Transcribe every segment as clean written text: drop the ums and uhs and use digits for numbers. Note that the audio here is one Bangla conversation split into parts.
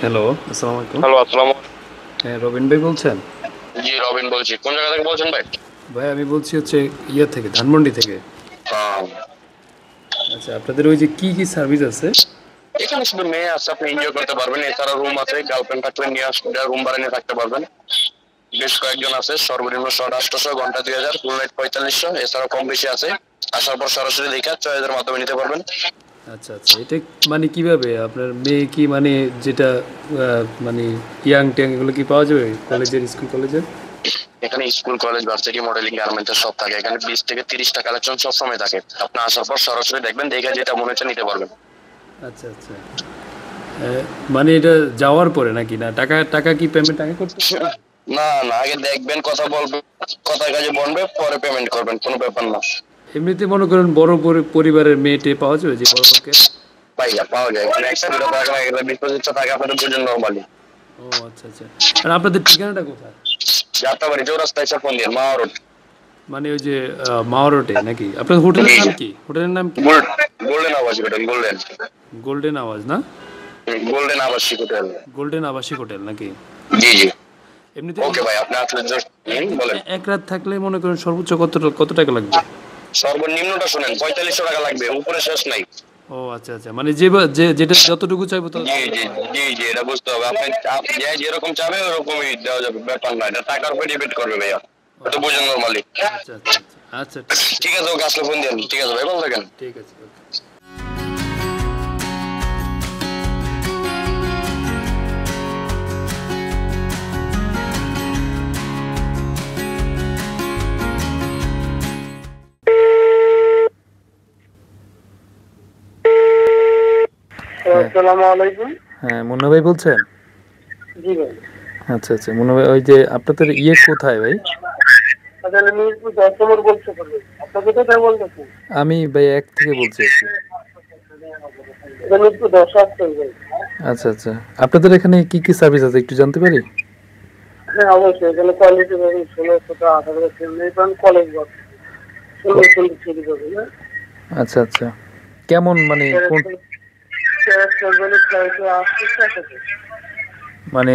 হ্যালো, আসসালামু আলাইকুম। হ্যালো, আসসালামু হ্যাঁ, রবিন ভাই বলছেন? জি, রবিন বলছি। কোন জায়গা থেকে বলছেন ভাই? ভাই আমি বলছি হচ্ছে ইয়া থেকে, ধানমন্ডি থেকে। আহ, আচ্ছা, আপনাদের ওই যে কি সার্ভিস আছে? এখানে শুধু মেয়ে আছে, আপনি এনজয় করতে পারবেন। এছাড়া রুম আছে, গার্লফ্রেন্ড থাকলে নিয়ে আসলে রুম ভাড়া নিয়ে থাকতে পারবেন। বেশ কয়েকজন আছে, সর্বনিম্ন 800, ঘন্টা 2000, ফুল নাইট 4500। এছাড়া কম বেশি আছে। আসার পর সরাসরি দেখা চয়েসের মাধ্যমে নিতে পারবেন। আচ্ছা আচ্ছা, এটা মানে কিভাবে আপনার মেয়ে কি মানে যেটা মানে ইয়াং ট্যাং এগুলো কি পাওয়া যাবে কলেজের, স্কুল কলেজের? এখানে school, college, varsity, modelling, garments সব থাকে। এখানে 20 থেকে 30টা কালেকশন সব সময় থাকে। আপনি আসার পর সরাসরি দেখবেন, দেখে যেটা মনে হচ্ছে নিতে পারবেন। আচ্ছা আচ্ছা, মানে এটা যাওয়ার পরে নাকি, না টাকা টাকা কি পেমেন্ট আগে করতে হবে? না না, আগে দেখবেন, কথা বলবেন, কথার কাজে বলবে, পরে পেমেন্ট করবেন, কোনো ব্যাপার না। এমনিতে মনে করেন বড় পরিবারের মেয়েটে পাওয়া যাবে, যে বড় লোকের? পাইয়া পাওয়া যায়, মানে একশো দুটো টাকা লাগে, বিশ পঁচিশটা টাকা আপনাদের দুজন নর্মালি। ও আচ্ছা আচ্ছা। আর আপনাদের ঠিকানাটা কোথায়? যাত্রাবাড়ি চৌরাস্তা এসে ফোন দিয়ে মা রোড। মানে ওই যে মাওরোটে নাকি? আপনার হোটেলের নাম কি? হোটেলের নাম কি? গোল্ডেন আবাসিক হোটেল, গোল্ডেন। গোল্ডেন আওয়াজ না? গোল্ডেন আবাসিক হোটেল। গোল্ডেন আবাসিক হোটেল নাকি? জি জি। এমনিতে ওকে ভাই, আপনি আসলে বলেন। এক রাত থাকলে মনে করেন সর্বোচ্চ কত টাকা লাগবে? সর্বনিম্নটা শুনেন, 4500 টাকা লাগবে, উপরে শেষ নাই। ও আচ্ছা আচ্ছা, মানে যেটা যতটুকু চাইবো তত? জি জি জি জি, এটা বুঝতে হবে। আপনি যেরকম চাবে ওরকমই দেওয়া যাবে, ব্যাপার না। এটা টাকার উপর ডিপেন্ড করবে ভাইয়া, এটা বুঝুন নর্মালি। আচ্ছা আচ্ছা আচ্ছা আচ্ছা, ঠিক আছে। ঠিক আছে, ওকে আসলে ফোন দিন। ঠিক আছে ভাই, ভালো থাকেন। ঠিক আছে, ওকে। হ্যাঁ আসসালামু আলাইকুম। হ্যাঁ, মুন্না ভাই বলছেন? জি ভাই। আচ্ছা আচ্ছা, মুন্না ভাই ওই যে আপনাদের ইয়ে কোথায় ভাই? আসলে মিরপুর 10 নম্বর বলতে পারবে। আপনার কোথায় বলতেছেন? আমি ভাই এক থেকে বলছি আর কি। এটা মিরপুর 10 আসতে ভাই। আচ্ছা আচ্ছা, আপনাদের এখানে কি সার্ভিস আছে একটু জানতে পারি? হ্যাঁ অবশ্যই, এখানে কোয়ালিটি ভাবে 1600 টা 1800 সেমিনার কলেজ বস। 1600 শুরু করবে না? আচ্ছা আচ্ছা, কেমন মানে কোন? করবেন প্রাইসে আসছে টাকা। মানে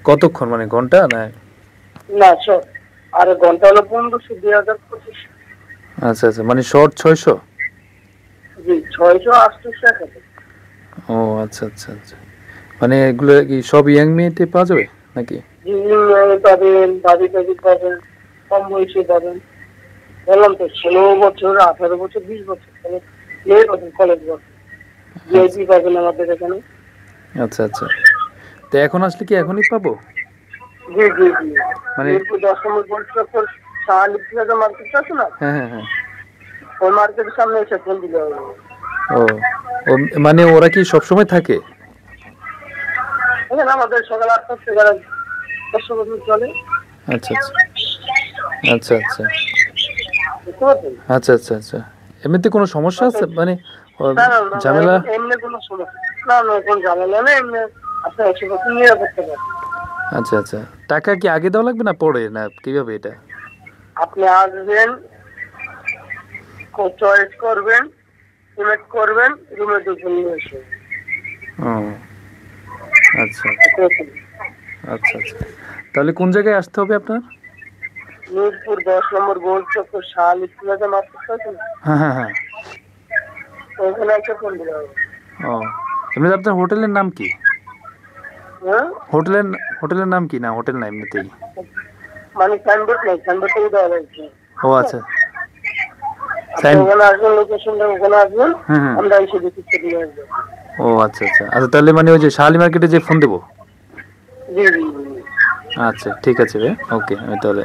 কতক্ষণ, মানে ঘন্টা না? না স্যার, আর ঘন্টা হলো 1500 2025। আচ্ছা আচ্ছা, মানে শর্ট 600? জি 600 800 টাকা। ও আচ্ছা আচ্ছা আচ্ছা, মানে এগুলো কি সব ইয়াং মেয়েতে পাওয়া যাবে নাকি? জি পাবেন, দাবি টাবি পাবেন, কম বয়সী পাবেন। বললাম তো 16 বছর 18 বছর 20 বছর মেয়ে পাবেন, কলেজ বস। ভিআইপি পাবেন আমাদের এখানে। আচ্ছা আচ্ছা, তো এখন আসলে কি এখনই পাবো? জি জি জি। মানে মিরপুর 10 নম্বর গোল্ড চত্বর শাহালিপ প্লাজা মার্কেট আছে না? হ্যাঁ হ্যাঁ হ্যাঁ। ওই মার্কেটের সামনে এসে ফোন দিলে হবে। ও ও, মানে ওরা কি সব সময় থাকে? এখানে আমাদের সকাল 8টা থেকে রাত 10টা পর্যন্ত চলে। আচ্ছা আচ্ছা আচ্ছা আচ্ছা বুঝতে পারছেন? আচ্ছা আচ্ছা আচ্ছা, এমনিতে কোনো সমস্যা আছে মানে ও, না না না না, ঝামেলা? এমনি কোনো সমস্যা না, না কোনো ঝামেলা নেই। এমনি আপনি 100% নিয়ে করতে পারেন। আচ্ছা আচ্ছা, টাকা কি আগে দেওয়া লাগবে না পরে, না কিভাবে এটা? আপনি আসবেন, চয়েস করবেন, সিলেক্ট করবেন, রুমে ঢুকে নিয়ে আসবেন। ও আচ্ছা আচ্ছা আচ্ছা, তাহলে কোন জায়গায় আসতে হবে আপনার? মিরপুর 10 নম্বর গোল চত্বর শাহালিপ প্লাজা মার্কেট আছে না? হ্যাঁ হ্যাঁ হ্যাঁ। ওখানে একটা ফোন দিলে হবে। ও, এমনিতে আপনার হোটেলের নাম কি? হ্যাঁ, হোটেলের হোটেলের নাম কি? না হোটেল না এমনিতেই? মানে সাইনবোর্ড নেই, সাইনবোর্ড দেওয়া হয়েছে। ও আচ্ছা, আপনি সাইন। ওখানে আসবেন, লোকেশনটা ওখানে আসবেন, হুম হুম। আমরা এসে দেখতে দিয়ে আসবো। ও আচ্ছা আচ্ছা আচ্ছা, তাহলে মানে ওই যে শাহালি মার্কেটে যে ফোন দেবো? জি জি জি। আচ্ছা ঠিক আছে ভাই, ওকে, আমি তাহলে